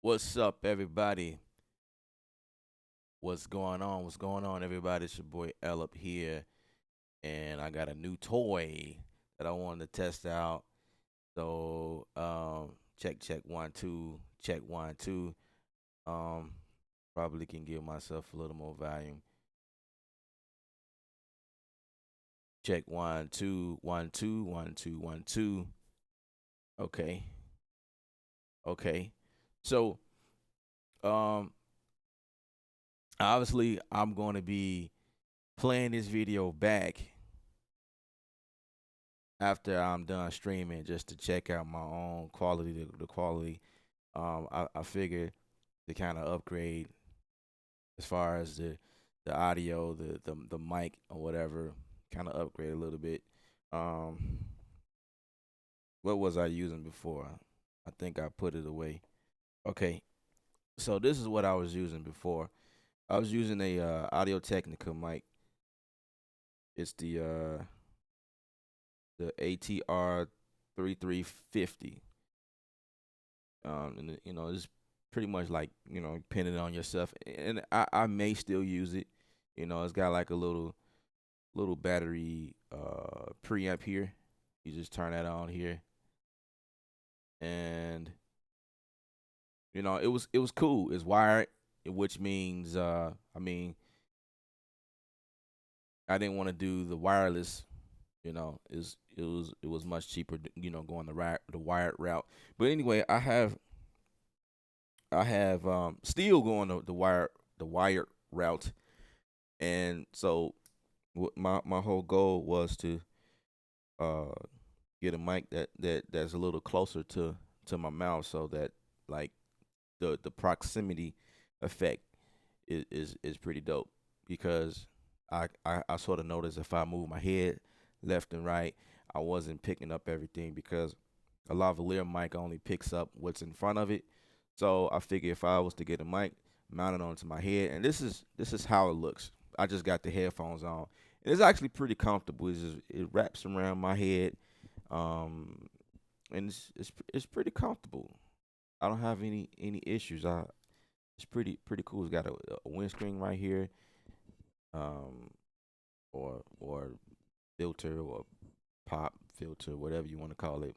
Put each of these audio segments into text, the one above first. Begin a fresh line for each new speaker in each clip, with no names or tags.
What's up, everybody? What's going on? What's going on, everybody? It's your boy L up here, and I got a new toy that I wanted to test out. So, check 1 2, check 1 2. Um, Probably can give myself a little more volume. Check 1 2 1 2 1 2 1 2. Okay, okay. So, um, obviously, I'm going to be playing this video back after I'm done streaming just to check out my own quality, the quality. I figured to kind of upgrade as far as the audio, the mic or whatever, kind of upgrade a little bit. Um, what was I using before? I think I put it away. Okay, so this is what I was using before. I was using a Audio Technica mic. It's the ATR 3350. And it's pretty much like pinning it on yourself, and I may still use it. It's got like a little battery preamp here. You just turn that on here, and it was cool. It's wired, which means I didn't want to do the wireless. It was much cheaper, going the wired route. But anyway, I have still going the wired route, and so my whole goal was to uh get a mic that's a little closer to my mouth, so that like the proximity effect is pretty dope, because I sort of noticed if I move my head left and right, I wasn't picking up everything, because a lavalier mic only picks up what's in front of it. So I figure if I was to get a mic mounted onto my head, and this is how it looks. I just got the headphones on. And it's actually pretty comfortable. It wraps around my head, and it's pretty comfortable. I don't have any issues. It's pretty cool. It's got a windscreen right here, um, or filter, or pop filter, whatever you want to call it.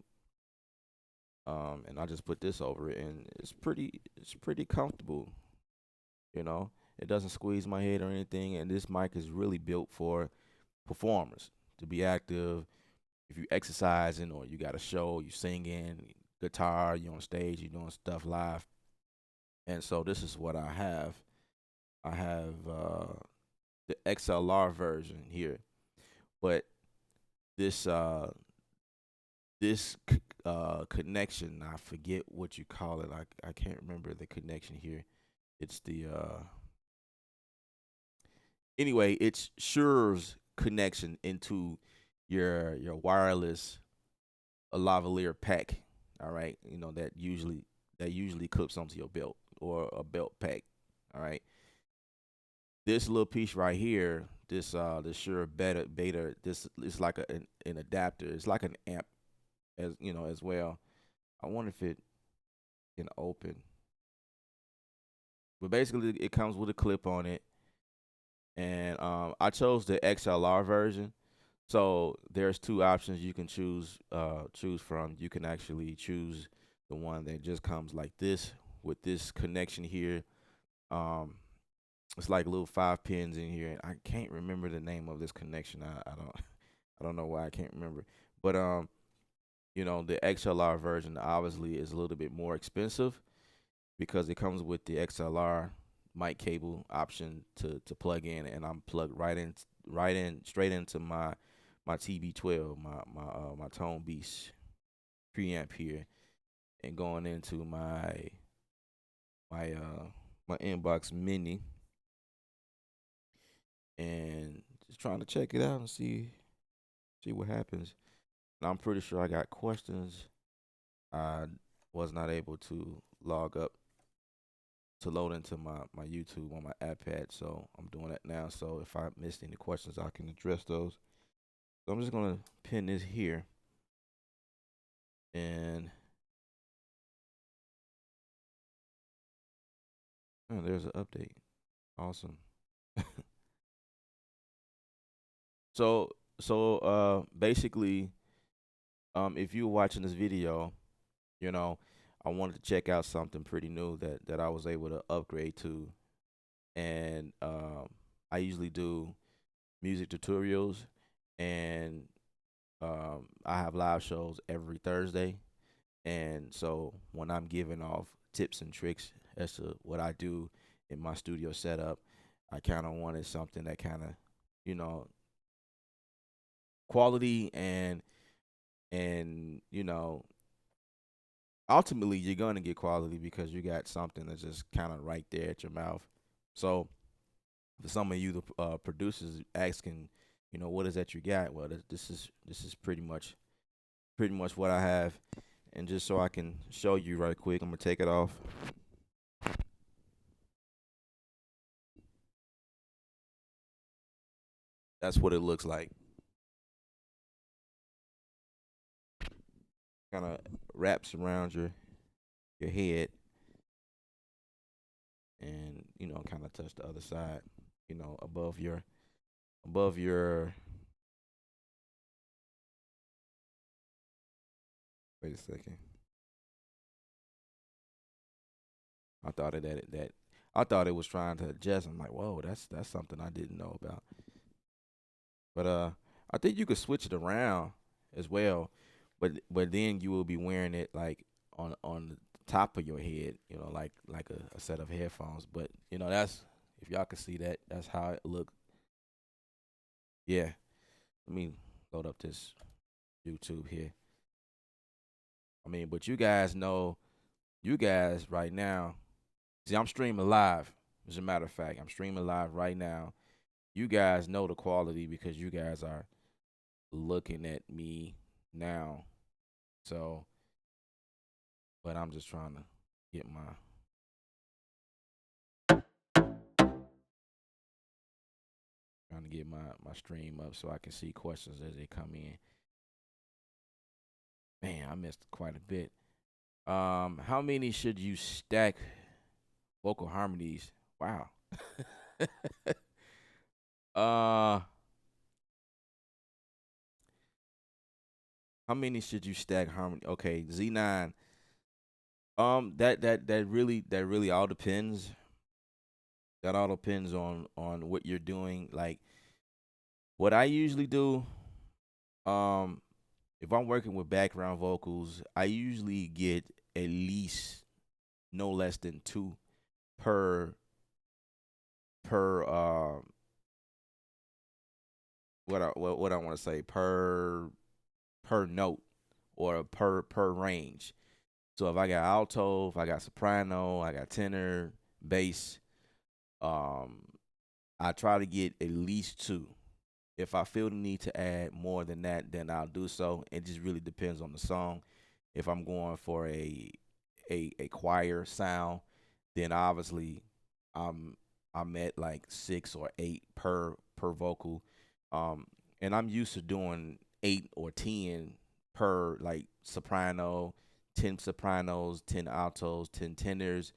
And I just put this over it, and it's pretty comfortable. You know, it doesn't squeeze my head or anything, and this mic is really built for performers to be active. If you exercising, or you got a show, you singing, guitar, you on stage, you doing stuff live. And so this is what I have. I have the XLR version here, but this connection, I forget what you call it. I can't remember the connection here. It's the anyway, it's Sure's connection into your wireless lavalier pack. All right, that usually clips onto your belt, or a belt pack. All right, this little piece right here, this Shure beta, this is like an adapter. It's like an amp, as well. I wonder if it can open, but basically it comes with a clip on it, and I chose the XLR version. So there's two options you can choose from. You can actually choose the one that just comes like this, with this connection here. Um, it's like little 5 pins in here, and I can't remember the name of this connection. I don't I don't know why I can't remember. But the XLR version obviously is a little bit more expensive, because it comes with the XLR mic cable option to plug in, and I'm plugged right in straight into my TB12, my Tone Beast preamp here, and going into my Inbox Mini, and just trying to check it out and see what happens. And I'm pretty sure I got questions. I was not able to log up to load into my YouTube on my iPad, so I'm doing that now. So if I missed any questions, I can address those. So I'm just gonna pin this here, and Oh, there's an update. Awesome. So basically, if you were watching this video, you know, I wanted to check out something pretty new that I was able to upgrade to, and I usually do music tutorials, and I have live shows every Thursday, and so when I'm giving off tips and tricks as to what I do in my studio setup, I kind of wanted something that kind of, you know, quality and ultimately you're gonna get quality because you got something that's just kind of right there at your mouth. So for some of you, the producers asking, what is that you got? Well, this is pretty much what I have, and just so I can show you right quick, I'm gonna take it off. That's what it looks like. Kind of wraps around your head, and kind of touch the other side, above your. Wait a second. I thought it that I thought it was trying to adjust. I'm like, whoa, that's something I didn't know about. But I think you could switch it around as well, but then you will be wearing it like on the top of your head, like a set of headphones. But that's, if y'all can see that, that's how it look. Yeah, let me load up this YouTube here. I mean, but you guys know, you guys right now. See, I'm streaming live. As a matter of fact, I'm streaming live right now. You guys know the quality because you guys are looking at me now. So, but I'm just get my trying to get my stream up so I can see questions as they come in. Man, I missed quite a bit. How many should you stack vocal harmonies? Wow. uh, how many should you stack harmony? Okay, Z9. That really all depends. That all depends on what you're doing. Like what I usually do. Um, if I'm working with background vocals, I usually get at least no less than two per per what I want to say per note or per range. So if I got alto, if I got soprano, I got tenor, bass, um, I try to get at least two. If I feel the need to add more than that, then I'll do so. It just really depends on the song. If I'm going for a choir sound, then obviously I'm I'm at like 6 or 8 per vocal. Um and I'm used to doing 8 or 10 per, like soprano, 10 sopranos, 10 altos, 10 tenors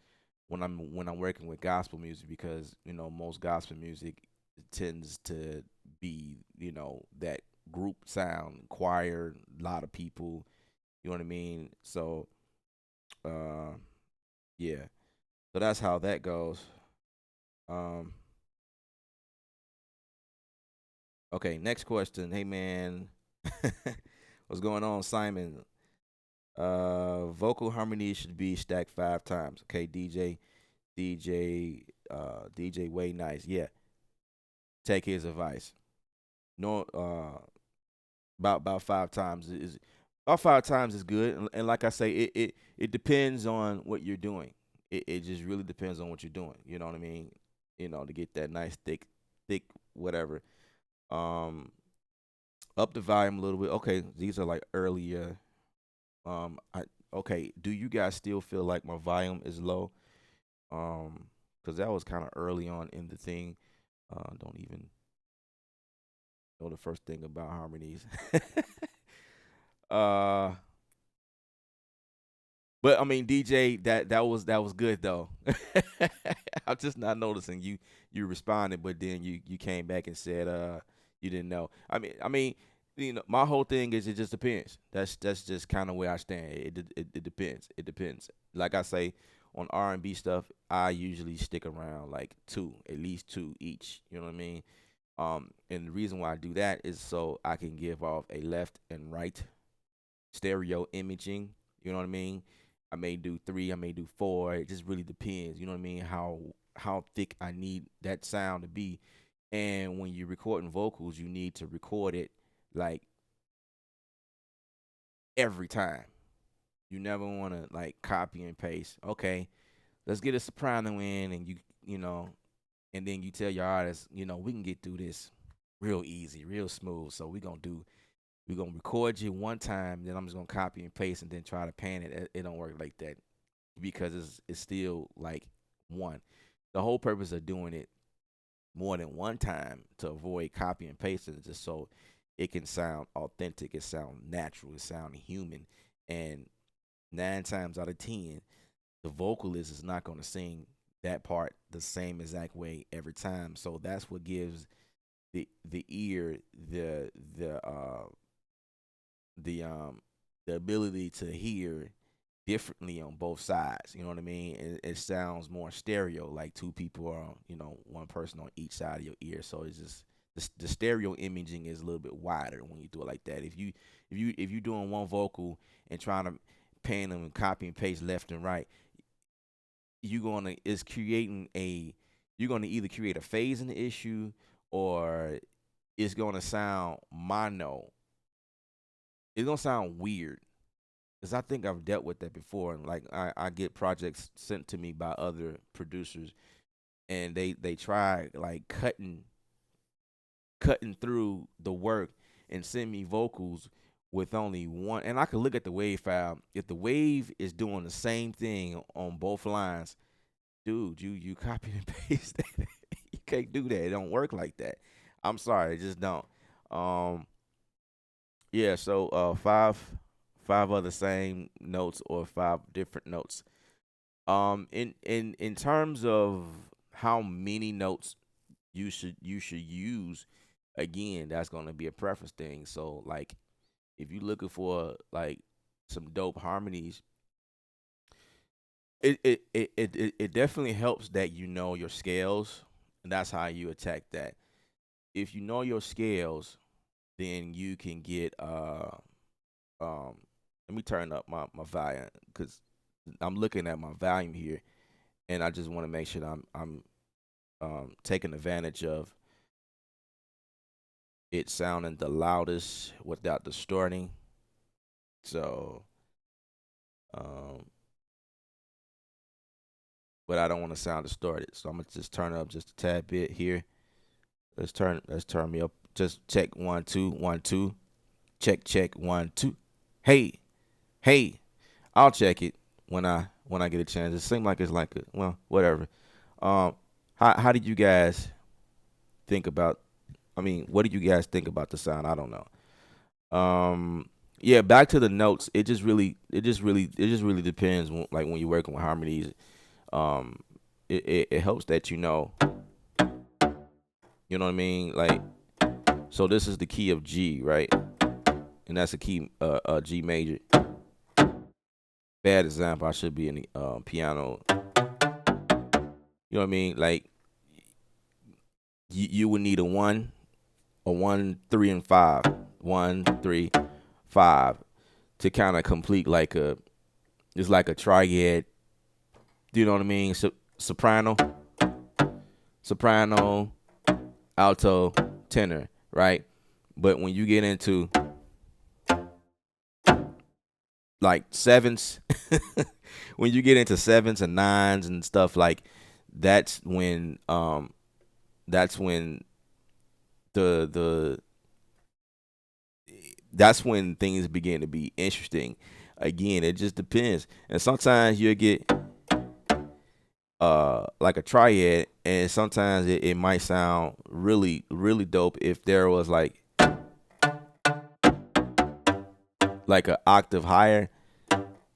when I'm working with gospel music, because most gospel music tends to be, that group sound, choir, a lot of people, you know what I mean? So uh yeah. So that's how that goes. Um okay, next question. Hey man. What's going on, Simon? Vocal harmony should be stacked 5 times. Okay, DJ Way Nice. Yeah. Take his advice. No about 5 times is about 5 times is good. And like I say, it depends on what you're doing. It just really depends on what you're doing. You know what I mean? To get that nice thick whatever. Um Up the volume a little bit. Okay, these are like earlier. I okay. Do you guys still feel like my volume is low? Because that was kind of early on in the thing. Don't even know the first thing about harmonies. uh, but I mean, DJ, that was good though. I'm just not noticing you responded, but then you came back and said you didn't know. I mean, my whole thing is it just depends. That's just kind of where I stand. It depends. It depends. Like I say, on R&B stuff, I usually stick around like two, at least two each. You know what I mean? And the reason why I do that is so I can give off a left and right stereo imaging. You know what I mean? I may do three, I may do four. It just really depends. You know what I mean? How thick I need that sound to be. And when you're recording vocals, you need to record it like every time. You never want to like copy and paste. Okay, let's get a soprano in, and and then you tell your artist, we can get through this real easy, real smooth. So we're gonna record you one time, then I'm just gonna copy and paste and then try to pan it. It don't work like that because it's still like one. The whole purpose of doing it more than one time to avoid copy and pasting is just so it can sound authentic, it sound natural, it sound human. And 9 times out of 10, the vocalist is not gonna sing that part the same exact way every time. So that's what gives the ear the ability to hear differently on both sides. You know what I mean? It sounds more stereo, like two people are, one person on each side of your ear. So it's just the stereo imaging is a little bit wider when you do it like that. If you doing one vocal and trying to pan them and copy and paste left and right, you're gonna either create a phase in the issue or it's gonna sound mono. It's gonna sound weird. Cause I think I've dealt with that before, and like I get projects sent to me by other producers, and they try like cutting through the work and send me vocals with only one. And I can look at the wave file. If the wave is doing the same thing on both lines, dude, you copy and paste that. You can't do that. It don't work like that. I'm sorry, it just don't. Um, yeah. So five other same notes or five different notes. In terms of how many notes you should use, again, that's gonna be a preference thing. So like, if you're looking for like some dope harmonies, it definitely helps that you know your scales, and that's how you attack that. If you know your scales, then you can get um. Let me turn up my volume because I'm looking at my volume here, and I just want to make sure that I'm taking advantage of it sounding the loudest without distorting. So, um, but I don't want to sound distorted, so I'm gonna just turn it up just a tad bit here. Let's turn me up. Just check 1 2 1 2. Check 1 2. Hey, hey, I'll check it when I get a chance. It seems like it's like well, whatever. Um, how did you guys think about? I mean, what do you guys think about the sound? I don't know. Yeah, back to the notes. It just really depends. Like when you're working with harmonies, um, it helps that you know what I mean. Like, so this is the key of G, right? And that's a key, G major. Bad example. I should be in the piano. You know what I mean? Like, you would need a 1 3 and 5, 1 3 5 to kind of complete like it's like a triad. Do you know what I mean? Soprano, soprano, alto, tenor, right? But when you get into like sevens, when you get into sevens and nines and stuff like that's when that's when the that's when things begin to be interesting. Again, it just depends. And sometimes you'll get like a triad, and sometimes it might sound really really dope if there was like an octave higher.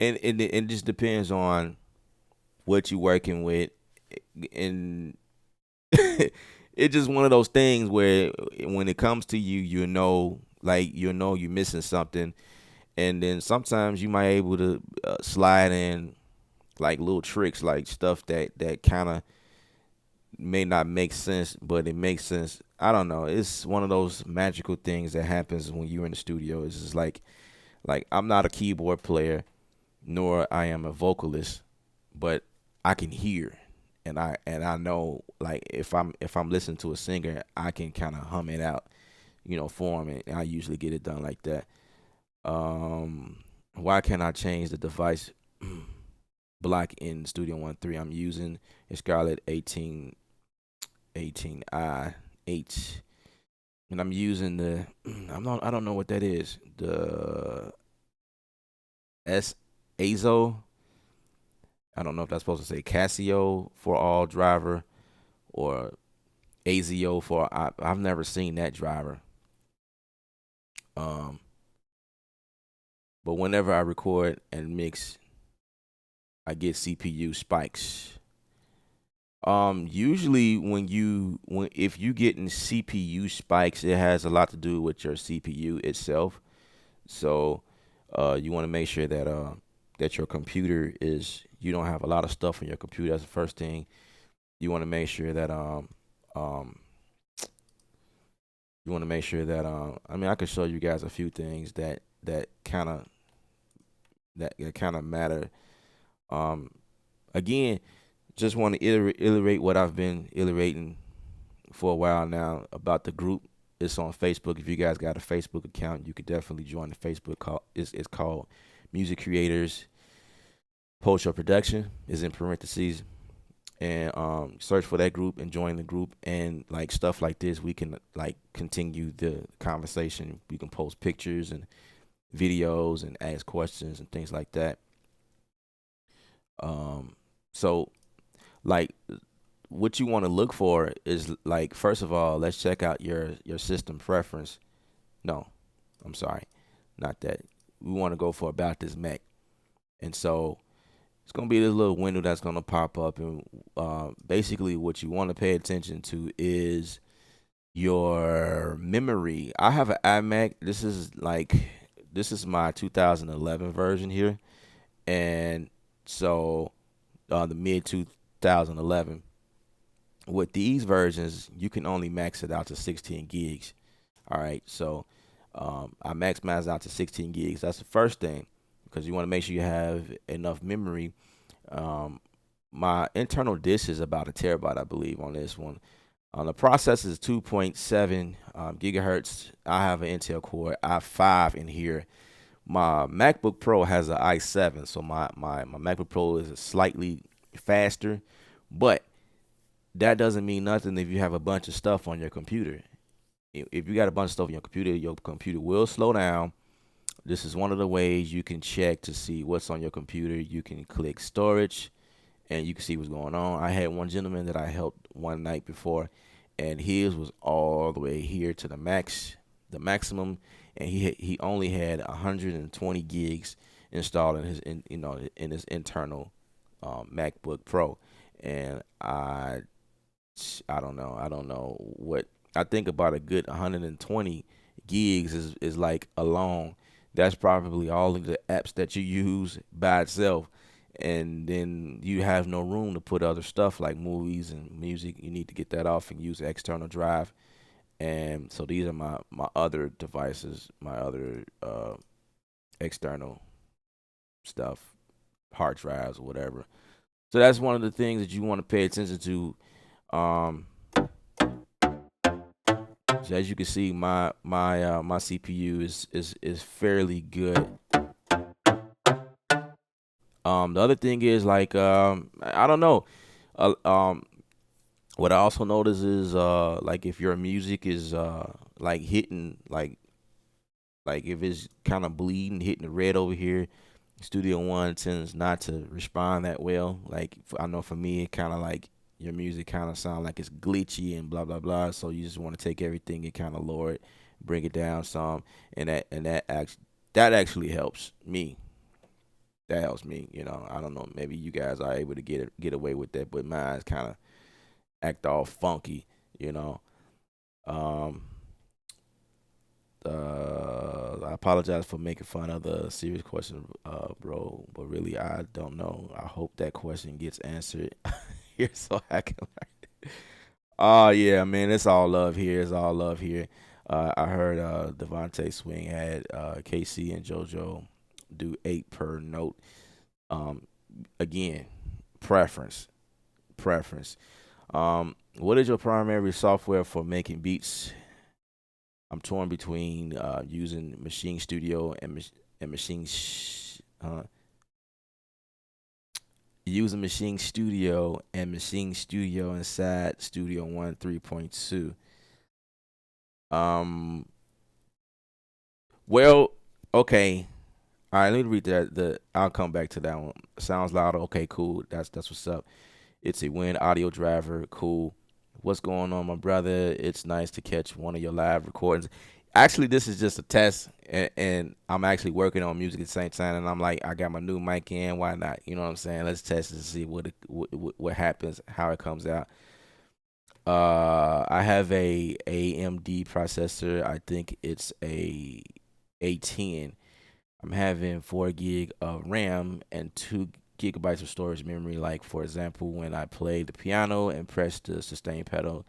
And it just depends on what you're working with. and it's just one of those things where when it comes to you, like you're missing something, and then sometimes you might able to slide in like little tricks, like stuff that kind of may not make sense, but it makes sense. I don't know. It's one of those magical things that happens when you're in the studio. It's just like I'm not a keyboard player, nor I am a vocalist, but I can hear, and I know, like, if I'm listening to a singer, I can kind of hum it out, for them, and I usually get it done like that. Um, why can't I change the device block in Studio One 3? I'm using a Scarlett 18i H, and I'm using the I don't know what that is. The S Azo. I don't know if that's supposed to say Casio for all driver or AZO for I've never seen that driver. Um, but whenever I record and mix, I get CPU spikes. Usually when if you getting CPU spikes, it has a lot to do with your CPU itself. So, you want to make sure that your computer is you don't have a lot of stuff on your computer. That's the first thing. You want to make sure that um you want to make sure that I mean, I could show you guys a few things that kind of matter. Um, Again, just want to iterate what I've been iterating for a while now about the group. It's on Facebook. If you guys got a Facebook account, you could definitely join the Facebook call. It's called Music Creators Post Your Production. Is in parentheses, and search for that group and join the group, and like stuff like this we can like continue the conversation. We can post pictures and videos and ask questions and things like that. So like what you want to look for is, like, first of all, let's check out your system preference. No, I'm sorry, not that. We want to go for about this Mac, and so it's gonna be this little window that's gonna pop up, and basically what you want to pay attention to is your memory. I have an iMac. This is my 2011 version here, and so the mid 2011. With these versions, you can only max it out to 16 gigs. All right, so I max mine out to 16 gigs. That's the first thing, because you want to make sure you have enough memory. Um, my internal disk is about a terabyte, I believe, on this one. The processor is 2.7 gigahertz. I have an Intel Core i5 in here. My MacBook Pro has an i7, so my MacBook Pro is slightly faster, but that doesn't mean nothing if you have a bunch of stuff on your computer. If you got a bunch of stuff on your computer will slow down. This is one of the ways you can check to see what's on your computer. You can click storage, and you can see what's going on. I had one gentleman that I helped one night before, and his was all the way here to the maximum, and he only had 120 gigs installed in his internal MacBook Pro, and I don't know what I think about a good 120 gigs is like alone. That's probably all of the apps that you use by itself, and then you have no room to put other stuff like movies and music. You need to get that off and use external drive. And so these are my other devices, my other external stuff, hard drives or whatever. So that's one of the things that you want to pay attention to. Um, so as you can see, my CPU is fairly good. The other thing is, like, I don't know. Uh, um, what I also notice is like if your music is like hitting like if it's kind of bleeding, hitting the red over here, Studio One tends not to respond that well. Like, I know for me, it kind of like your music kind of sound like it's glitchy and blah blah blah. So you just want to take everything and kind of lower it, bring it down some, and that actually helps me. That helps me. I don't know. Maybe you guys are able to get away with that, but mine's kind of act all funky. You know. Um, I apologize for making fun of the serious question, bro. But really, I don't know. I hope that question gets answered here so I can. Oh yeah, man, it's all love here. It's all love here. I heard Devontae Swing had KC and JoJo do 8 per note. Um, Again, preference, preference. What is your primary software for making beats? I'm torn between using Machine Studio and using Machine Studio and Machine Studio inside Studio One 3.2. Um, well, okay. All right, let me read that. I'll come back to that one. Sounds louder. Okay, cool. That's what's up. It's a Win audio driver. Cool. What's going on, my brother? It's nice to catch one of your live recordings. Actually, this is just a test, and I'm actually working on music at the same time. And I'm like, I got my new mic in. Why not? You know what I'm saying? Let's test it and see what happens, how it comes out. I have a AMD processor. I think it's a A10. I'm having 4 gig of RAM and 2 gigabytes of storage memory. Like for example, when I play the piano and press the sustain pedal,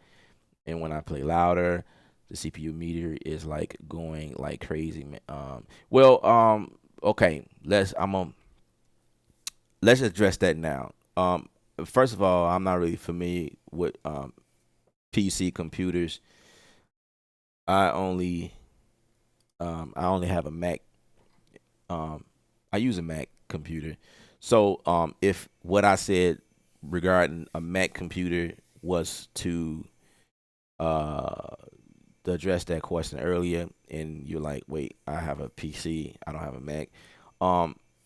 and when I play louder, the CPU meter is like going like crazy. Well, okay. Let's address that now. First of all, I'm not really familiar with PC computers. I only I only have a Mac. Um, I use a Mac computer. So if what I said regarding a Mac computer was uh, to address that question earlier, and you're like, wait, I have a PC, I don't have a Mac.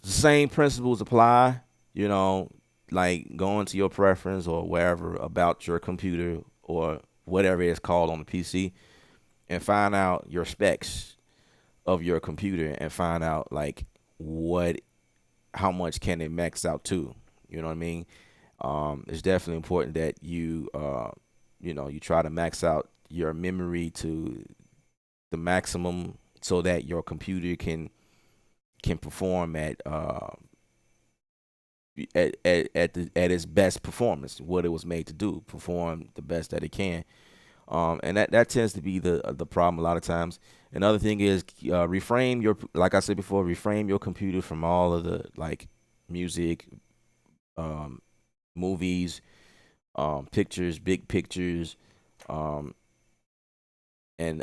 Same principles apply. You know, like going to your preference or wherever about your computer or whatever it's called on the PC, and find out your specs of your computer and find out like what how much can it max out to. You know what I mean? It's definitely important that you try to max out your memory to the maximum so that your computer can perform at its best performance, what it was made to do, perform the best that it can. And that tends to be the problem a lot of times. Another thing is reframe your, like I said before, reframe your computer from all of the like music, um, movies, pictures, big pictures, um, and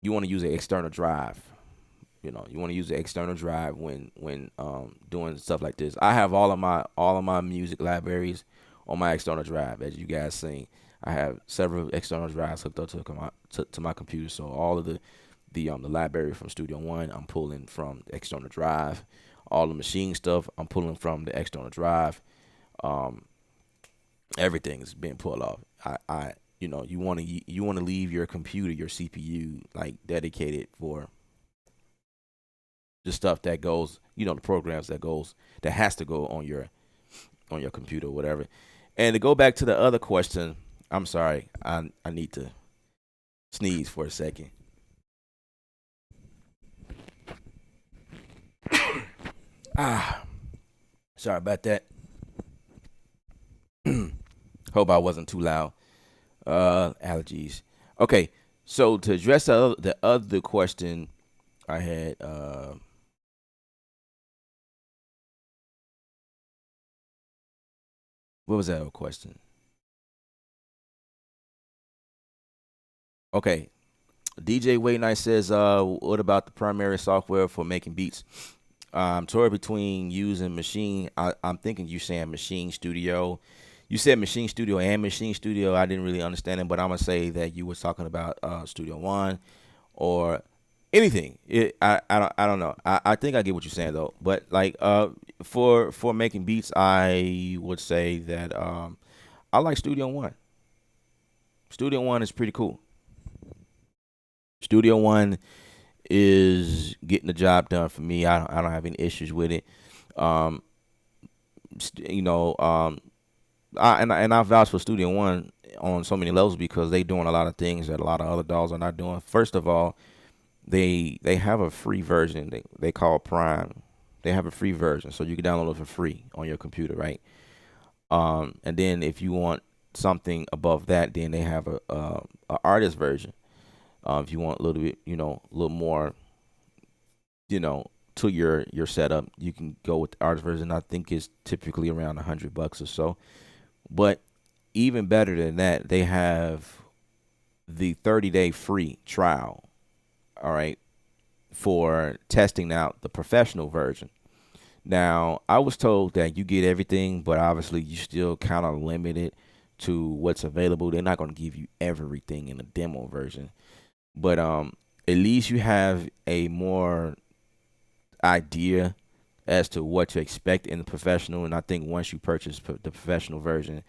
you want to use an external drive. You want to use the external drive when doing stuff like this. I have all of my music libraries on my external drive, as you guys seen. I have several external drives hooked up to my computer. So all of the library from Studio One, I'm pulling from the external drive. All the machine stuff, I'm pulling from the external drive. Um, Everything is being pulled off. You want to leave your computer, your CPU, like dedicated for the stuff that goes, the programs that has to go on your computer or whatever. And to go back to the other question, I'm sorry, I need to sneeze for a second. Ah, sorry about that. Hope I wasn't too loud. Allergies. Okay, so to address the other question I had, what was that other question? Okay, DJ Wait Night says, what about the primary software for making beats? Torn between using machine. I'm thinking you saying Machine Studio. You said Machine Studio and Machine Studio. I didn't really understand it, but I'm gonna say that you were talking about Studio One or anything. I don't know. I think I get what you're saying though. But like for making beats, I would say that I like Studio One. Studio One is pretty cool. Studio One is getting the job done for me. I don't have any issues with it. Um, you know, I vouch for Studio One on so many levels because they doing a lot of things that a lot of other dogs are not doing. First of all, they have a free version they call Prime. They have a free version, so you can download it for free on your computer, right? And then if you want something above that, then they have a artist version. If you want a little bit, a little more, to your setup, you can go with the artist version. I think it's typically around $100 or so. But even better than that, they have the 30-day free trial. All right, for testing out the professional version. Now, I was told that you get everything, but obviously you still kind of limited to what's available. They're not going to give you everything in the demo version, but at least you have a more idea as to what to expect in the professional. And I think once you purchase the professional version,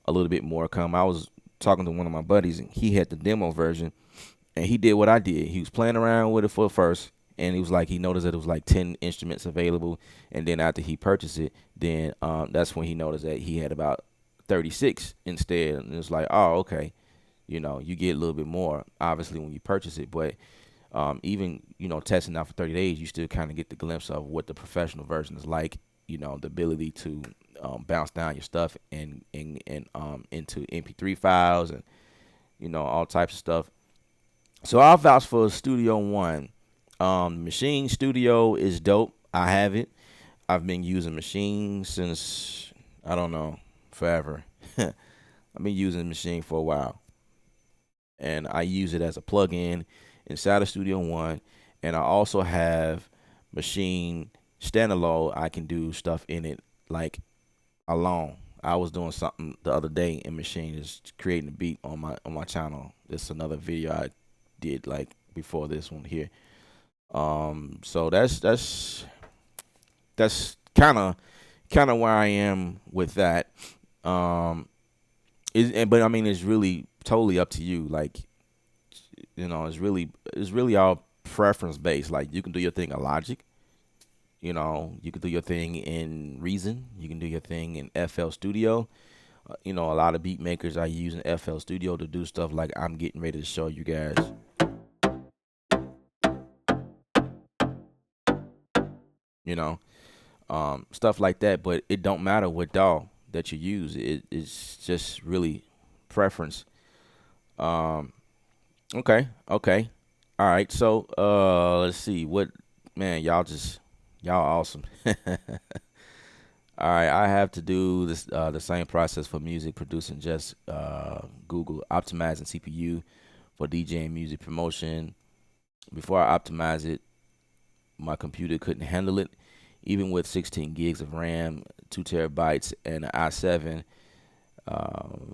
a little bit more come. I was talking to one of my buddies, and he had the demo version, and he did what I did. He was playing around with it for first, and he was like, he noticed that it was like 10 instruments available, and then after he purchased it, then that's when he noticed that he had about 36 instead, and it's like, oh, okay, you get a little bit more obviously when you purchase it, but even testing out for 30 days, you still kind of get the glimpse of what the professional version is like. The ability to bounce down your stuff and into MP3 files and all types of stuff. So I'll vouch for Studio One. Machine Studio is dope. I have it. I've been using Machine since, I don't know, forever. I've been using Machine for a while, and I use it as a plug-in inside of Studio One, and I also have Machine standalone. I can do stuff in it like alone. I was doing something the other day in Machine, just creating a beat on my channel. It's another video I did like before this one here. So that's kind of where I am with that. But I mean, it's really totally up to you. Like, it's really all preference based. Like, you can do your thing in Logic. You can do your thing in Reason. You can do your thing in FL Studio. A lot of beat makers are using FL Studio to do stuff like I'm getting ready to show you guys. You know, stuff like that. But it don't matter what DAW that you use. It's just really preference. Um, okay, okay, all right. So let's see. What man, y'all awesome. All right, I have to do this the same process for music producing. Just Google optimizing CPU for DJing music promotion. Before I optimize it, my computer couldn't handle it, even with 16 gigs of RAM, 2 terabytes, and an i7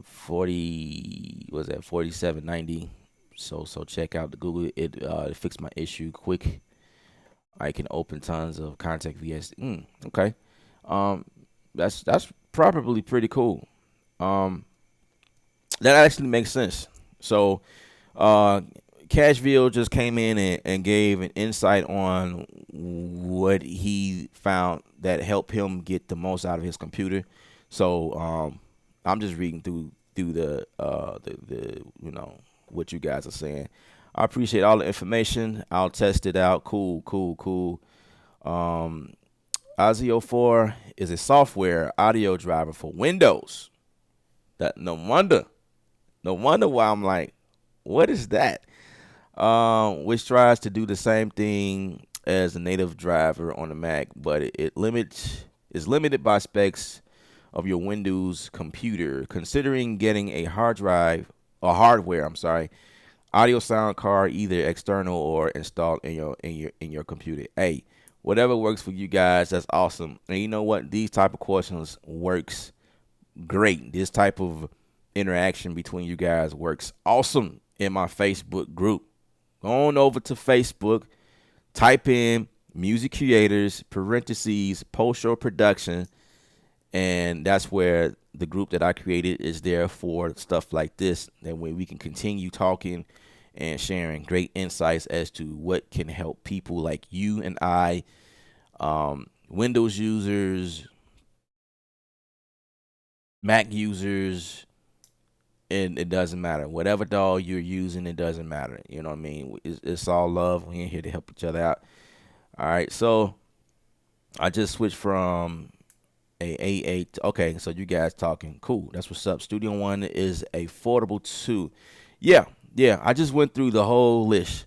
40 was that 4790. So check out the Google. It fixed my issue quick. I can open tons of contact VS. Okay. Um, that's probably pretty cool. Um, that actually makes sense. So, uh, Cashville just came in and gave an insight on what he found that helped him get the most out of his computer. So, I'm just reading through the what you guys are saying. I appreciate all the information. I'll test it out. Cool, cool, cool. Um, Audio 4 is a software audio driver for Windows. That no wonder why I'm like, what is that? Which tries to do the same thing as the native driver on the Mac, but it limits is limited by specs of your Windows computer. Considering getting a hardware, I'm sorry, audio sound card, either external or installed in your computer. Hey, whatever works for you guys, that's awesome. And you know what? These type of questions works great. This type of interaction between you guys works awesome in my Facebook group. Go on over to Facebook, type in music creators, parentheses, post-show production, and that's where the group that I created is there for stuff like this. That way we can continue talking and sharing great insights as to what can help people like you and I Windows users, Mac users, and it doesn't matter. Whatever DAW you're using, it doesn't matter. You know what I mean? It's all love. We in here to help each other out. All right. So I just switched from a A8. Okay, so you guys talking. Cool. That's what's up. Studio One is affordable too. Yeah, yeah. I just went through the whole list.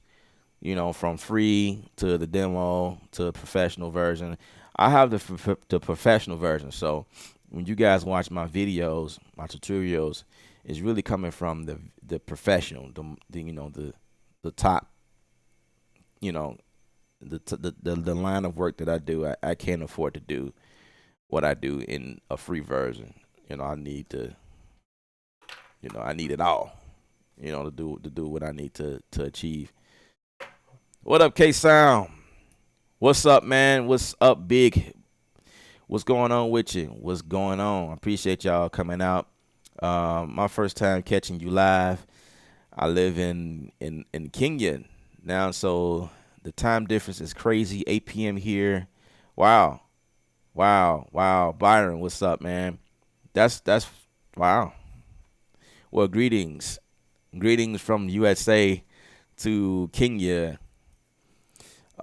From free to the demo to the professional version. I have the professional version. So when you guys watch my videos, my tutorials, it's really coming from the professional, the top, you know, the line of work that I do. I can't afford to do what I do in a free version. I need to, I need it all. To do what I need to achieve. What up, K Sound? What's up, man? What's up, Big? What's going on with you? What's going on? I appreciate y'all coming out. My first time catching you live. I live in Kenya now, so the time difference is crazy. 8 p.m. here. Wow, wow, wow. Byron, what's up, man? That's wow. Well, greetings from USA to Kenya.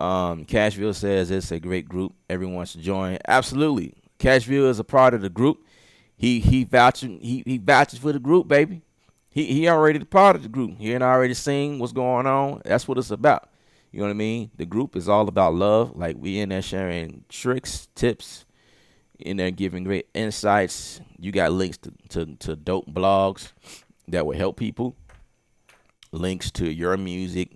Cashville says it's a great group. Everyone should join. Absolutely. Cashville is a part of the group. He vouches for the group, baby. He already a part of the group. He and I already seen what's going on. That's what it's about. You know what I mean? The group is all about love. Like, we in there sharing tricks, tips, in there giving great insights. You got links to dope blogs that will help people. Links to your music,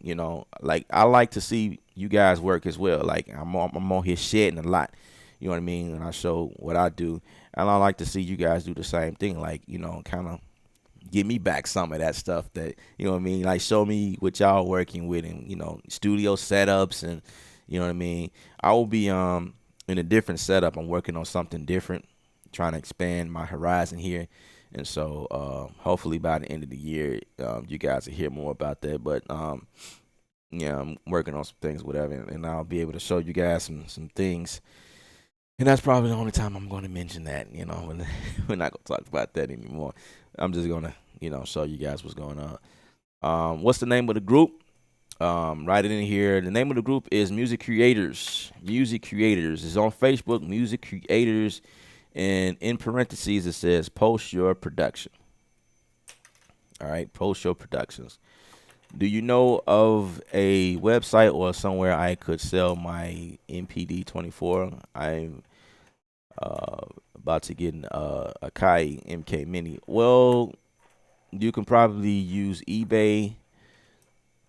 like, I like to see you guys work as well. Like, I'm on here shedding a lot, you know what I mean, and I show what I do, and I like to see you guys do the same thing. Like, kind of give me back some of that stuff that, you know what I mean, like, show me what y'all working with, and studio setups, and you know what I mean. I will be in a different setup. I'm working on something different, trying to expand my horizon here. And so hopefully by the end of the year, you guys will hear more about that. But yeah, I'm working on some things, whatever, and I'll be able to show you guys some things. And that's probably the only time I'm going to mention that. We're not going to talk about that anymore. I'm just going to, show you guys what's going on. What's the name of the group? Write it in here. The name of the group is Music Creators. Music Creators is on Facebook. Music Creators. And in parentheses, it says Post Your Production. All right, Post Your Productions. Do you know of a website or somewhere I could sell my MPD 24? I'm about to get a Kai MK Mini. Well, you can probably use eBay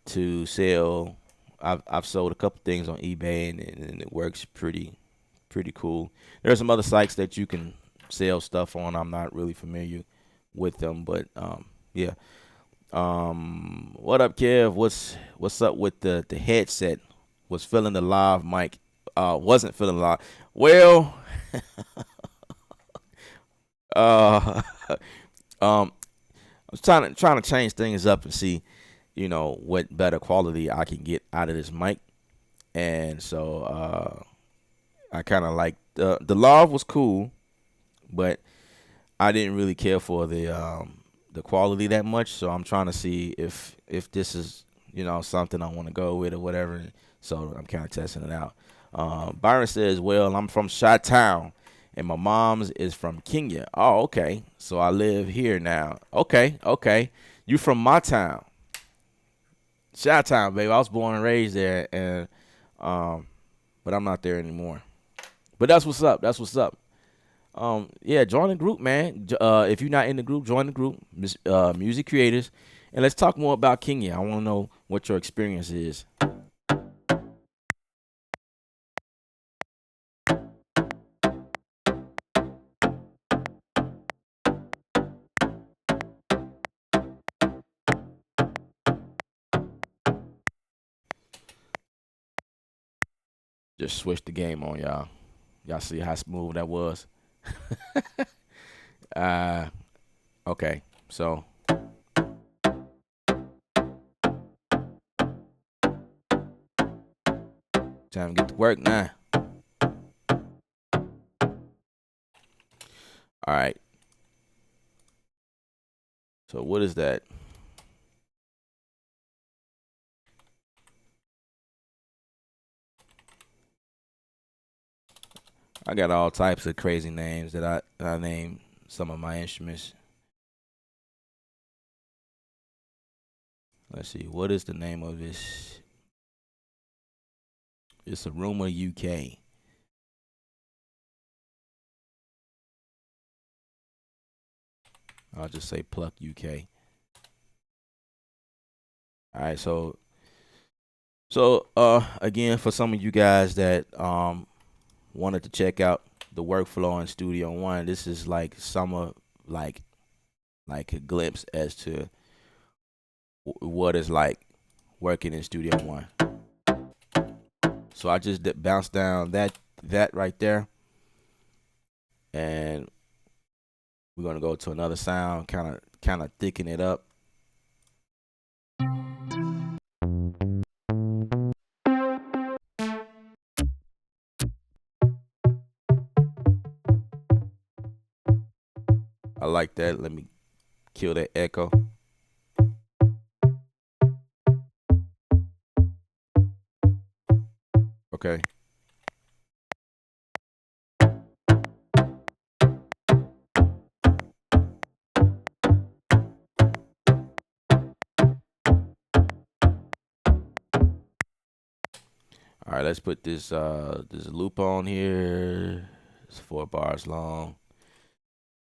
to sell. I've sold a couple things on eBay, and it works pretty cool. There's some other sites that you can sell stuff on. I'm not really familiar with them, but yeah. What up, Kev? What's up with the headset? Was feeling the live mic. Wasn't feeling live. Well, uh, I was trying to change things up and see, what better quality I can get out of this mic, and so I kind of like the live was cool, but I didn't really care for the quality that much. So I'm trying to see if this is something I want to go with or whatever. So I'm kind of testing it out. Byron says, "Well, I'm from Chi-Town, and my mom's is from Kenya." Oh, okay. So I live here now. Okay. You from my town, Chi-Town, baby. I was born and raised there, and but I'm not there anymore. But that's what's up. That's what's up. Yeah, join the group, man. If you're not in the group, join the group, Music Creators, and let's talk more about Kenya. I want to know what your experience is. Just switch the game on y'all. Y'all see how smooth that was? uh, okay. So time to get to work now. All right. So what is that? I got all types of crazy names that I name some of my instruments. Let's see. What is the name of this? It's Aroma UK. I'll just say Pluck UK. All right. So again, for some of you guys that wanted to check out the workflow in Studio One, this is like some of like a glimpse as to what it's like working in Studio One. So I just bounced down that right there, and we're gonna go to another sound, kind of thicken it up. I like that. Let me kill that echo. Okay. All right, let's put this loop on here. It's 4 bars long.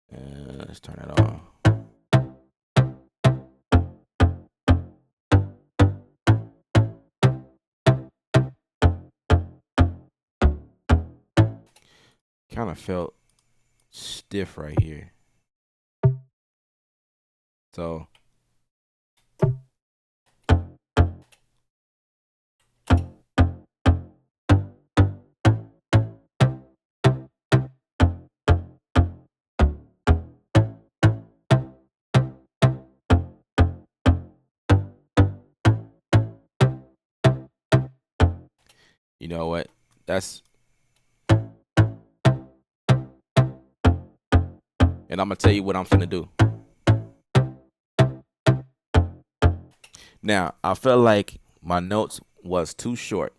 And let's turn it on. Kind of felt stiff right here. So you know what? And I'm gonna tell you what I'm finna do. Now, I felt like my notes was too short,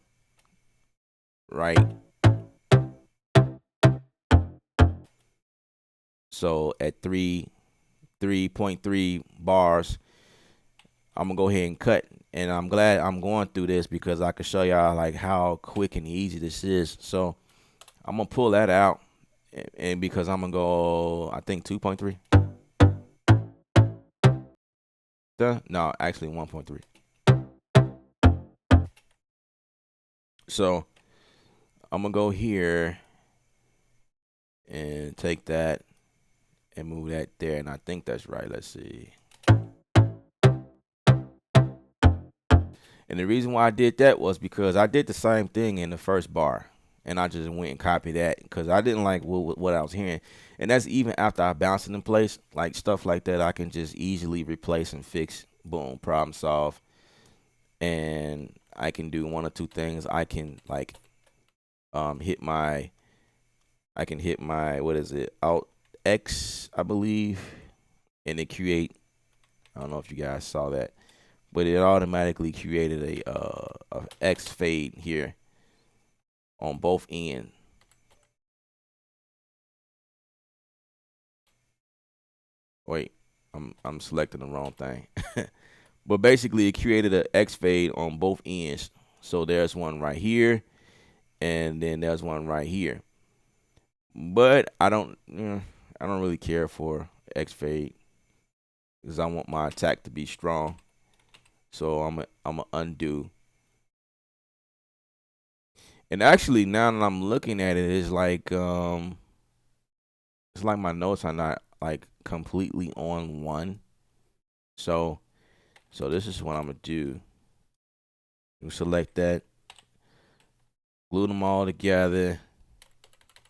right? So at 3.3 bars, I'm gonna go ahead and cut. And I'm glad I'm going through this because I can show y'all like how quick and easy this is. So I'm gonna pull that out, and because I'm gonna go, I think 2.3. No, actually 1.3. So I'm gonna go here and take that and move that there, and I think that's right. Let's see. And the reason why I did that was because I did the same thing in the first bar, and I just went and copied that because I didn't like what I was hearing. And that's even after I bounced it in place, like stuff like that I can just easily replace and fix. Boom, problem solved. And I can do one or two things. I can like hit my what is it, Alt X, I believe, and it create, I don't know if you guys saw that, but it automatically created a X fade here on both ends. Wait, I'm selecting the wrong thing. But basically, it created an X fade on both ends. So there's one right here, and then there's one right here. But I don't really care for X fade because I want my attack to be strong. So I'm a undo. And actually, now that I'm looking at it, it's like my notes are not like completely on one. So this is what I'm gonna do. You select that, glue them all together.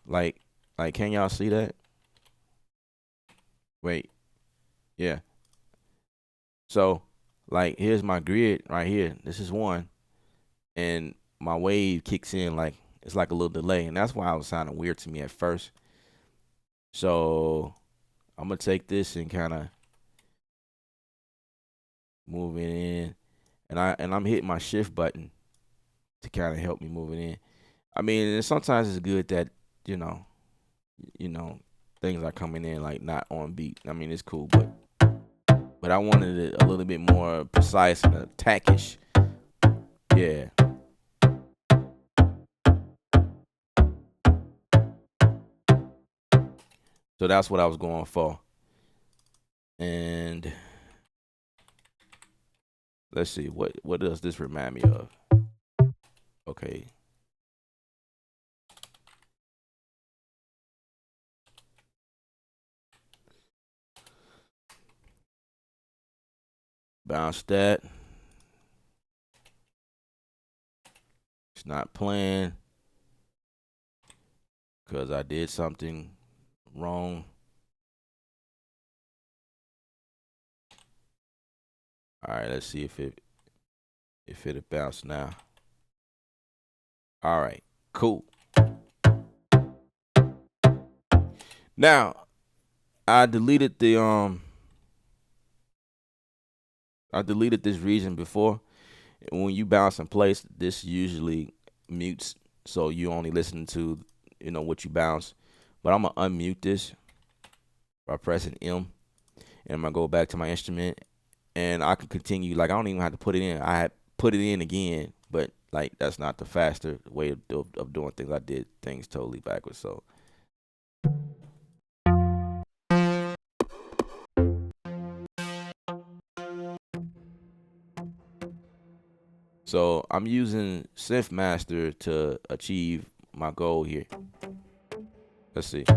Like can y'all see that? Wait, yeah. So like here's my grid right here. This is one, and my wave kicks in like it's like a little delay, and that's why it was sounding weird to me at first. So I'm gonna take this and kind of move it in, and I'm hitting my shift button to kind of help me move it in. I mean, and sometimes it's good that you know, you know, things are coming in like not on beat. I mean, it's cool, but I wanted it a little bit more precise and attackish. Yeah. So that's what I was going for. And let's see, what does this remind me of? Okay. Bounce that. It's not playing because I did something wrong. All right, let's see if it'll bounce now. All right, cool. Now I deleted the I deleted this region before. When you bounce in place, this usually mutes, so you only listen to what you bounce. But I'm gonna unmute this by pressing M, and I'm gonna go back to my instrument, and I can continue. Like I don't even have to put it in. I had put it in again, but like that's not the faster way of doing things. I did things totally backwards. So I'm using Synth Master to achieve my goal here. Let's see. I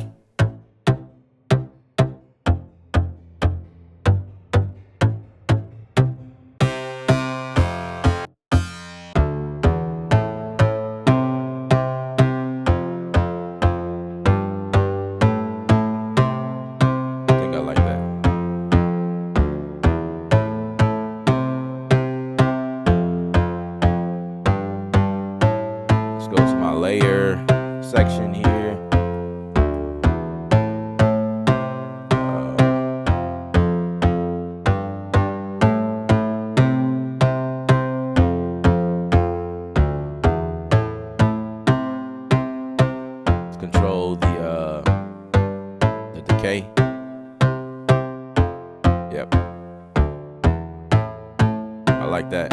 think I like that. Let's go to my layer section here. Let's control the decay. Yep. I like that.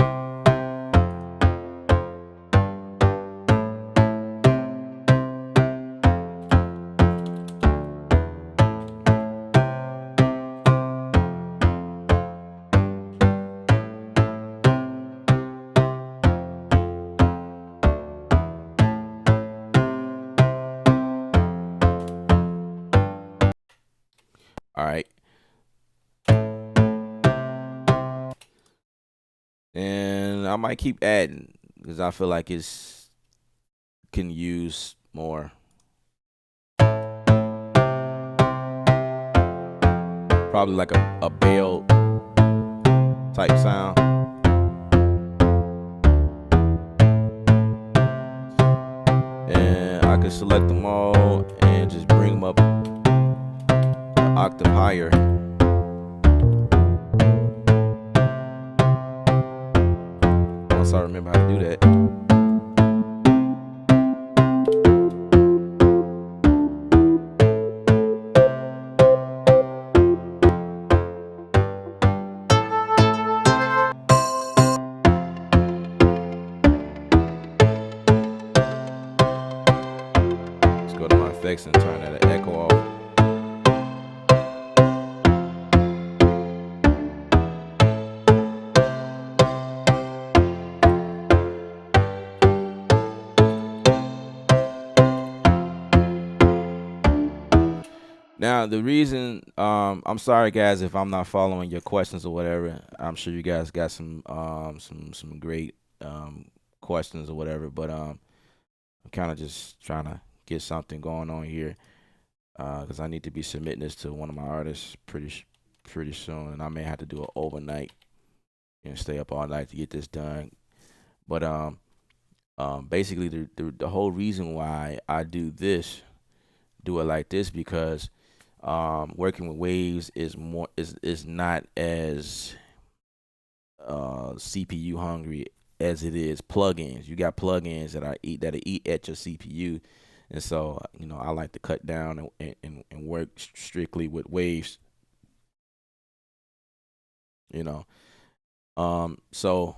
All right. And I might keep adding because I feel like it's can use more. Probably like a bell type sound. And I can select them all and just bring them up an octave higher. Once I remember how to do that. Let's go to my effects and turn that echo off. Now the reason I'm sorry guys if I'm not following your questions or whatever. I'm sure you guys got some great questions or whatever, but I'm kind of just trying to get something going on here because I need to be submitting this to one of my artists pretty soon, and I may have to do it overnight and stay up all night to get this done. But basically the whole reason why I do it like this because Working with waves is not as CPU hungry as it is plugins. You got plugins that eat at your CPU, and so I like to cut down and work strictly with waves. You know, so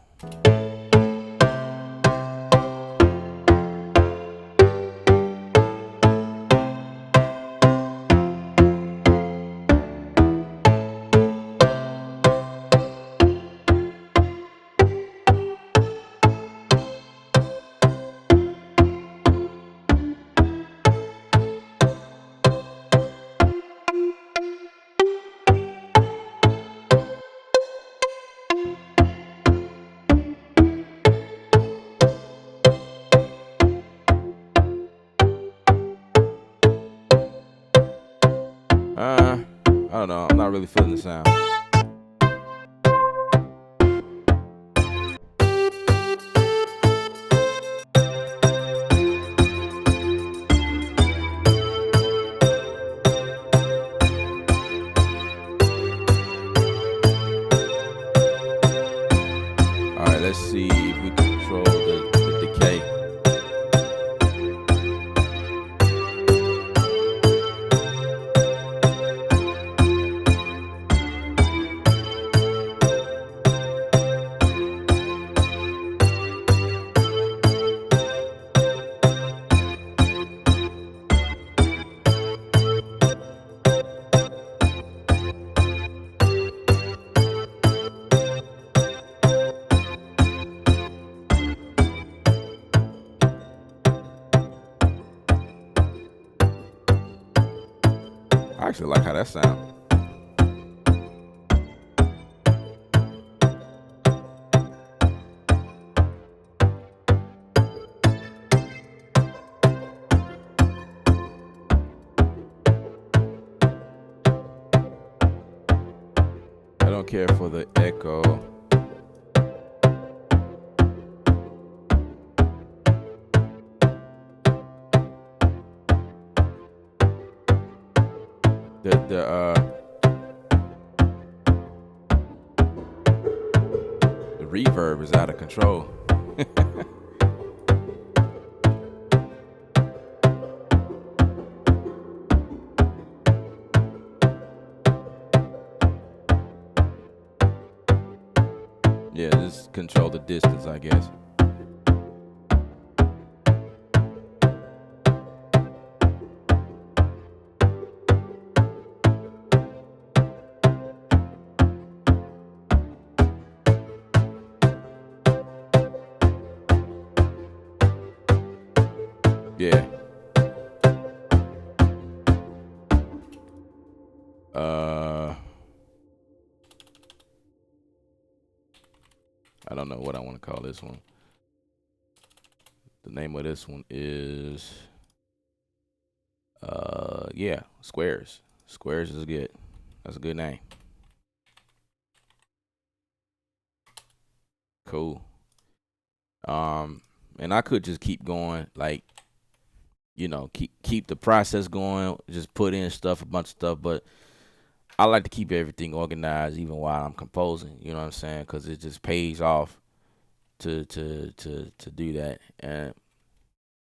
I don't know. I'm not really feeling the sound. All right, let's see if we can control the decay. I actually like how that sounds. I don't care for the echo. The reverb is out of control. Yeah, just control the distance, I guess. Yeah. I don't know what I want to call this one. The name of this one is yeah, Squares. Squares is good. That's a good name. Cool. And I could just keep going, like, keep the process going, just put in stuff, a bunch of stuff, but I like to keep everything organized even while I'm composing, you know what I'm saying? Cuz it just pays off to do that. And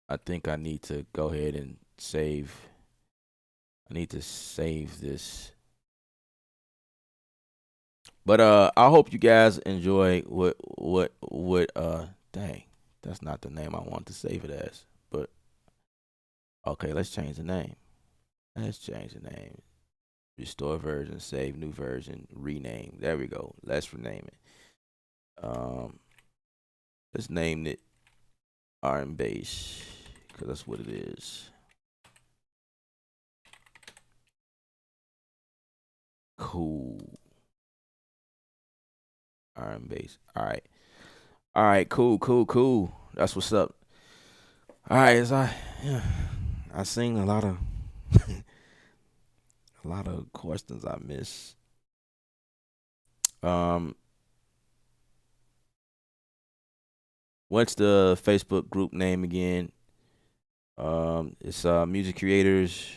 I think I need to go ahead and save. I need to save this. But I hope you guys enjoy what dang, that's not the name I want to save it as. But okay, let's change the name. Let's change the name. Restore version, save new version, rename. There we go. Let's rename it. Let's name it Iron Base because that's what it is. Cool. Iron Base. All right. All right. Cool. That's what's up. All right. As I seen a lot of a lot of questions I missed. What's the Facebook group name again? It's music creators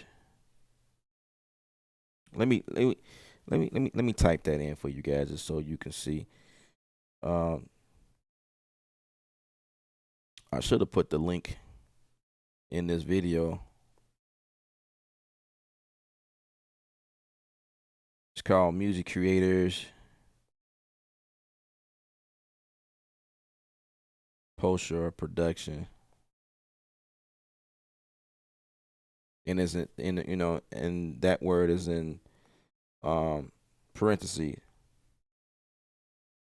Let me type that in for you guys just so you can see. Um, I should have put the link in this video. It's called Music Creators Sure Production, and is in and that word is in um parentheses.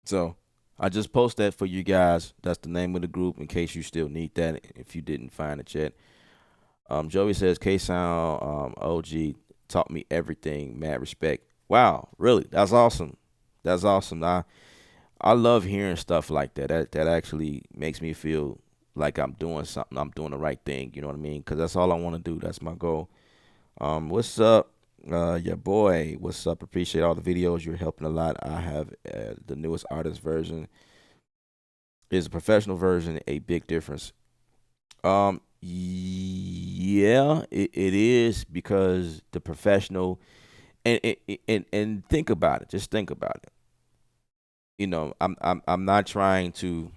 So I just post that for you guys. That's the name of the group in case you still need that if you didn't find it yet. Joey says K Sound OG taught me everything. Mad respect. Wow, really? That's awesome. That's awesome. I love hearing stuff like that. That actually makes me feel like I'm doing something. I'm doing the right thing. You know what I mean? Because that's all I want to do. That's my goal. What's up? Your boy. What's up? Appreciate all the videos. You're helping a lot. I have the newest artist version. Is a professional version a big difference? Yeah, it is because the professional and think about it. Just think about it. I'm not trying to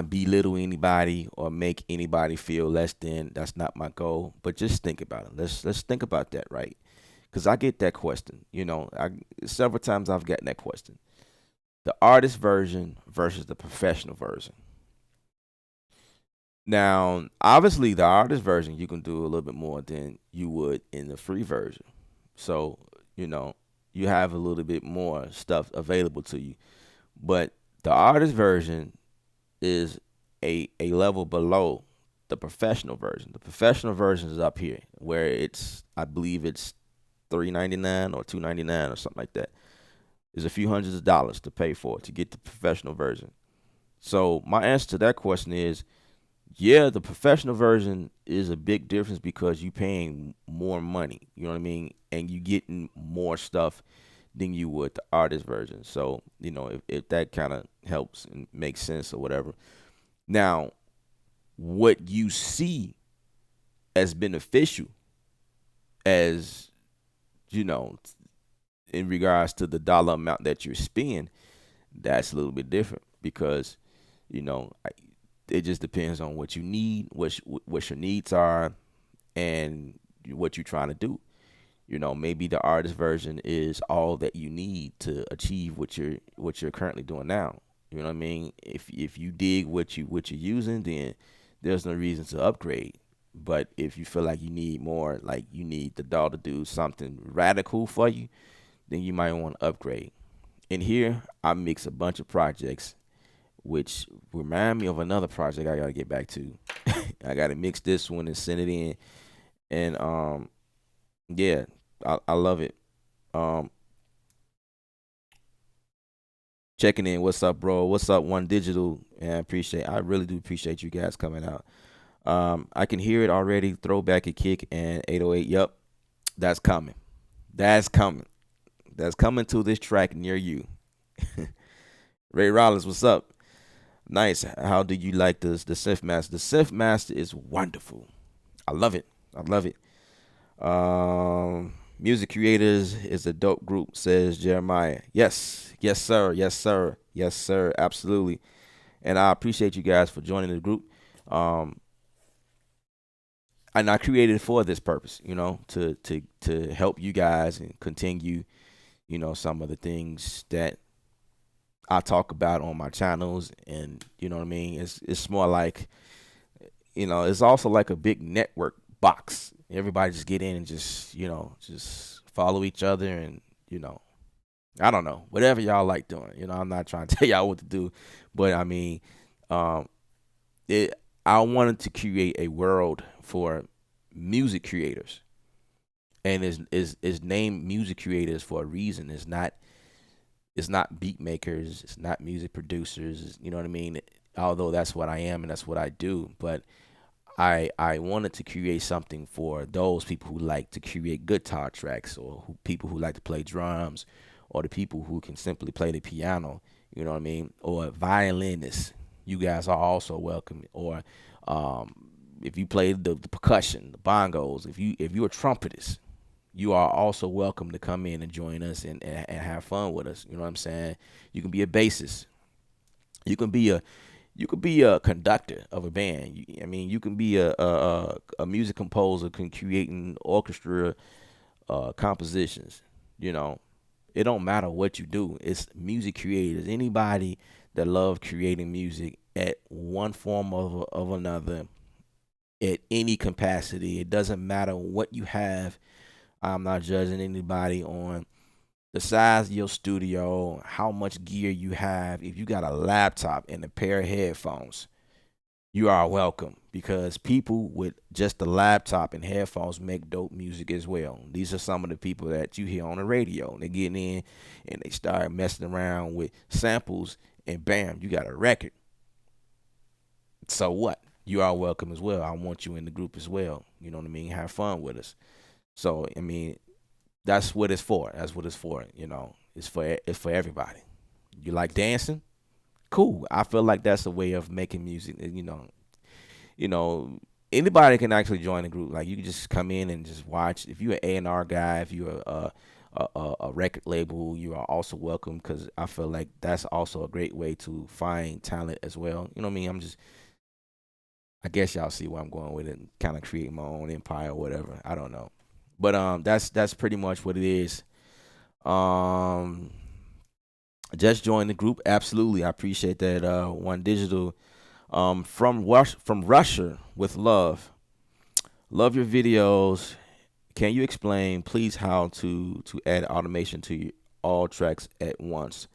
belittle anybody or make anybody feel less than. That's not my goal. But just think about it. Let's think about that, right? Because I get that question. Several times I've gotten that question. The artist version versus the professional version. Now, obviously, the artist version you can do a little bit more than you would in the free version. So, you know, you have a little bit more stuff available to you. But the artist version is a level below the professional version. The professional version is up here where I believe it's $3.99 or $2.99 or something like that. There's a few hundreds of dollars to pay for to get the professional version. So my answer to that question is, yeah, the professional version is a big difference because you paying more money. You know what I mean? And you getting more stuff than you would the artist version. So, if that kind of helps and makes sense or whatever. Now, what you see as beneficial as, you know, in regards to the dollar amount that you're spending, that's a little bit different because, it just depends on what you need, what your needs are, and what you're trying to do. Maybe the artist version is all that you need to achieve what you're currently doing now. You know what I mean? If you dig what you're using, then there's no reason to upgrade. But if you feel like you need more, like you need the doll to do something radical for you, then you might want to upgrade. And here I mix a bunch of projects, which remind me of another project I gotta get back to. I gotta mix this one and send it in. And yeah, I love it. Um, Checking in. What's up, bro? What's up, One Digital? And I really do appreciate you guys coming out. I can hear it already. Throwback a kick and 808. Yep, that's coming. That's coming. That's coming to this track near you. Ray Rollins, what's up? Nice. How do you like the Synth Master? The Synth Master is wonderful. I love it. I love it. Music Creators is a dope group, says Jeremiah. Yes, yes, sir, yes, sir, yes, sir, absolutely. And I appreciate you guys for joining the group. Um, and I created it for this purpose, to help you guys and continue, some of the things that I talk about on my channels, and you know what I mean. It's more like, it's also like a big network box. Everybody just get in and just follow each other, and I don't know, whatever y'all like doing. I'm not trying to tell y'all what to do, but I mean, um, it. I wanted to create a world for music creators, and is named music creators for a reason. It's not beat makers. It's not music producers. You know what I mean? Although that's what I am and that's what I do, but I wanted to create something for those people who like to create guitar tracks, or people who like to play drums, or the people who can simply play the piano. You know what I mean? Or violinists. You guys are also welcome. Or if you play the percussion, the bongos. If you're a trumpetist, you are also welcome to come in and join us and have fun with us. You know what I'm saying? You can be a bassist. You can be a you could be a conductor of a band. I mean, you can be a music composer, can creating orchestra compositions. You know, it don't matter what you do. It's music creators. Anybody that love creating music at one form of another, at any capacity. It doesn't matter what you have. I'm not judging anybody on the size of your studio, how much gear you have. If you got a laptop and a pair of headphones, you are welcome, because people with just a laptop and headphones make dope music as well. These are some of the people that you hear on the radio. They get in and they start messing around with samples, and bam, you got a record. So what? You are welcome as well. I want you in the group as well. You know what I mean? Have fun with us. So I mean, that's what it's for. That's what it's for. You know, it's for everybody. You like dancing? Cool. I feel like that's a way of making music. You know, anybody can actually join the group. Like, you can just come in and just watch. If you're an A&R guy, if you're a record label, you are also welcome, because I feel like that's also a great way to find talent as well. You know what I mean? I guess y'all see where I'm going with it, and kind of create my own empire or whatever. I don't know, but that's pretty much what it is. Um, just join the group. Absolutely, I appreciate that. One Digital, from Russia with love. Love your videos. Can you explain, please, how to add automation to all tracks at once?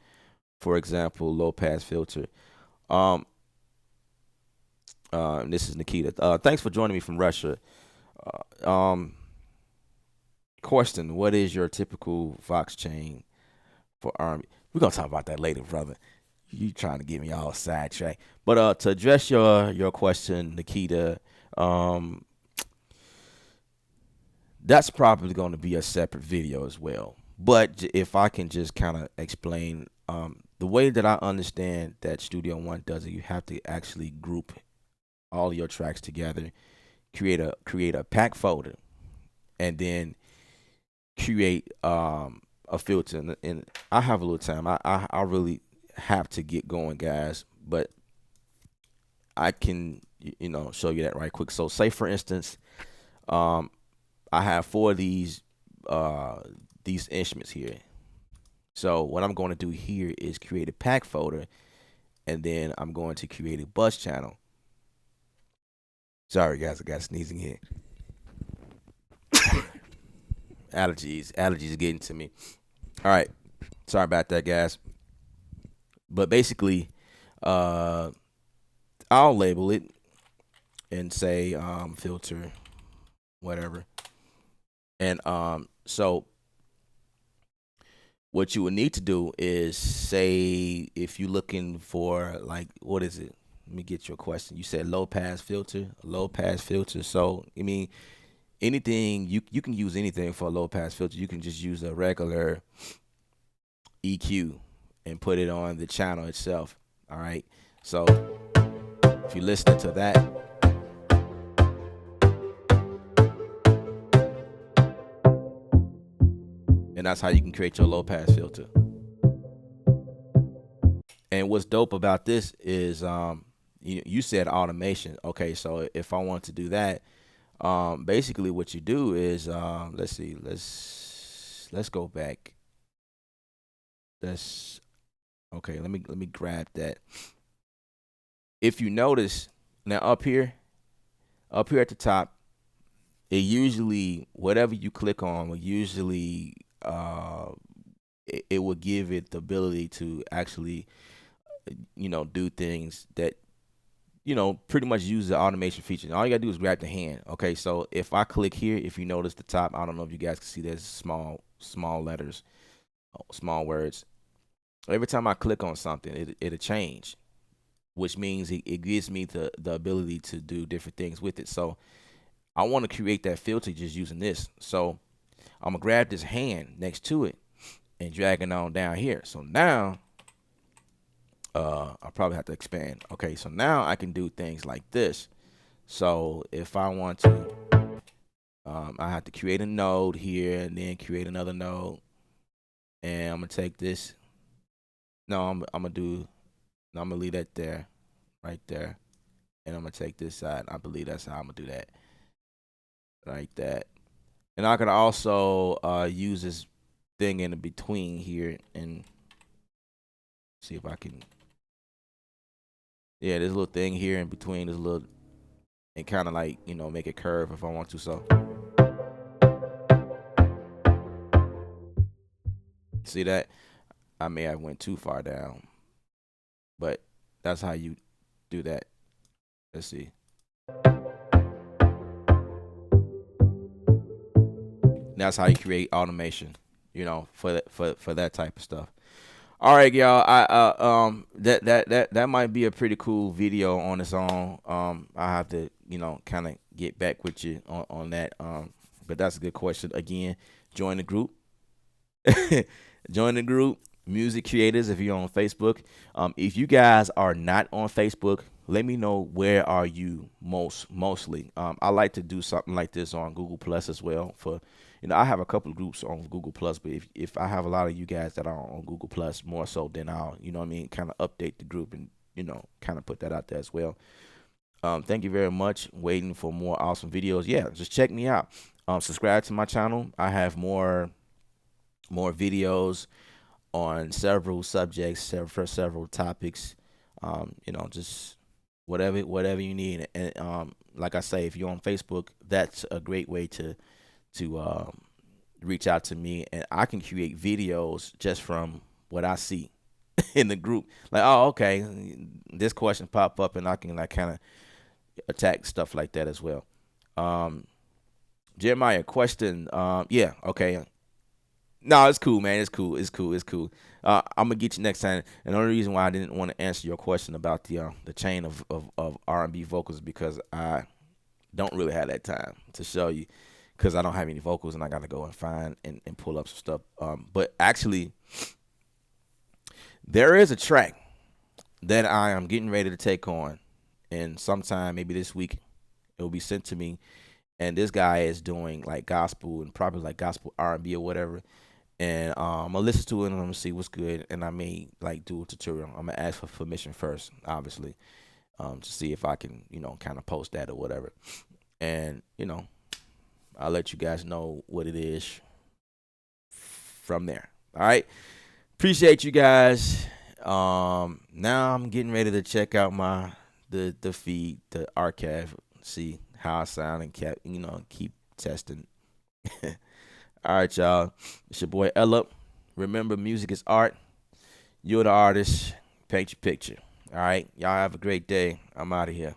For example, low pass filter. Um, this is Nikita. Thanks for joining me from Russia. Um, question: what is your typical Vox chain for Army? We're gonna talk about that later, brother. You trying to get me all sidetracked? But to address your question, Nikita, um, that's probably going to be a separate video as well. But if I can just kind of explain, the way that I understand that Studio One does it, you have to actually group all your tracks together, create a pack folder, and then create a filter. And I have a little time. I really have to get going, guys, but I can show you that right quick. So say for instance, um, I have four of these instruments here. So what I'm going to do here is create a pack folder, and then I'm going to create a bus channel. Sorry guys, I got sneezing here. Allergies are getting to me. All right, sorry about that, guys. But basically, uh, I'll label it and say filter whatever, and so what you would need to do is say, if you're looking for, like, what is it? Let me get your question. You said low pass filter, low pass filter. So I mean, anything you can use anything for a low pass filter. You can just use a regular EQ and put it on the channel itself. All right. So if you listen to that, and that's how you can create your low pass filter. And what's dope about this is, you said automation. Okay, so if I want to do that, basically what you do is, let's see, let's go back. That's okay. Let me grab that. If you notice now, up here at the top, it usually, whatever you click on will usually, it will give it the ability to actually do things that pretty much use the automation feature. All you gotta do is grab the hand. Okay, so if I click here, if you notice the top, I don't know if you guys can see, there's small letters, small words. Every time I click on something, it'll change, which means it gives me the ability to do different things with it. So I want to create that filter just using this. So I'm gonna grab this hand next to it and drag it on down here. So now I'll probably have to expand. Okay, so now I can do things like this. So if I want to I have to create a node here and then create another node. And I'm gonna take this. No, I'm gonna do. No, I'm gonna leave that there, right there. And I'm gonna take this side. I believe that's how I'm gonna do that, like that. And I can also use this thing in between here and see if I can. Yeah, this little thing here in between this little, and kind of like make it curve if I want to. So see that I may have went too far down, but that's how you do that. Let's see. That's how you create automation, for that type of stuff. All right, y'all. That might be a pretty cool video on its own. I have to kind of get back with you on that. But that's a good question. Again, join the group. Join the group, music creators. If you're on Facebook, if you guys are not on Facebook, let me know where are you mostly. I like to do something like this on Google Plus as well. For I have a couple of groups on Google Plus, but if I have a lot of you guys that are on Google Plus more so, then I'll kind of update the group and kind of put that out there as well. Thank you very much. Waiting for more awesome videos. Yeah, just check me out. Subscribe to my channel. I have more videos on several subjects, for several topics. Just whatever you need. And like I say, if you're on Facebook, that's a great way to reach out to me, and I can create videos just from what I see in the group. Like, oh, okay, this question pop up, and I can like kind of attack stuff like that as well. Jeremiah, question. Yeah, okay. No, it's cool, man. It's cool. I'm gonna get you next time. And the only reason why I didn't want to answer your question about the chain of R&B vocals, because I don't really have that time to show you, because I don't have any vocals and I gotta go and find and pull up some stuff. But actually, there is a track that I am getting ready to take on, and sometime maybe this week it will be sent to me. And this guy is doing like gospel and probably like gospel R&B or whatever. And I'm gonna listen to it and I'm gonna see what's good, and I may like do a tutorial. I'm gonna ask for permission first, obviously, to see if I can kind of post that or whatever. And I'll let you guys know what it is from there. All right. Appreciate you guys. Now I'm getting ready to check out the feed, the archive, see how I sound, and keep testing. All right, y'all. It's your boy Ella. Remember, music is art. You're the artist. Paint your picture. All right. Y'all have a great day. I'm out of here.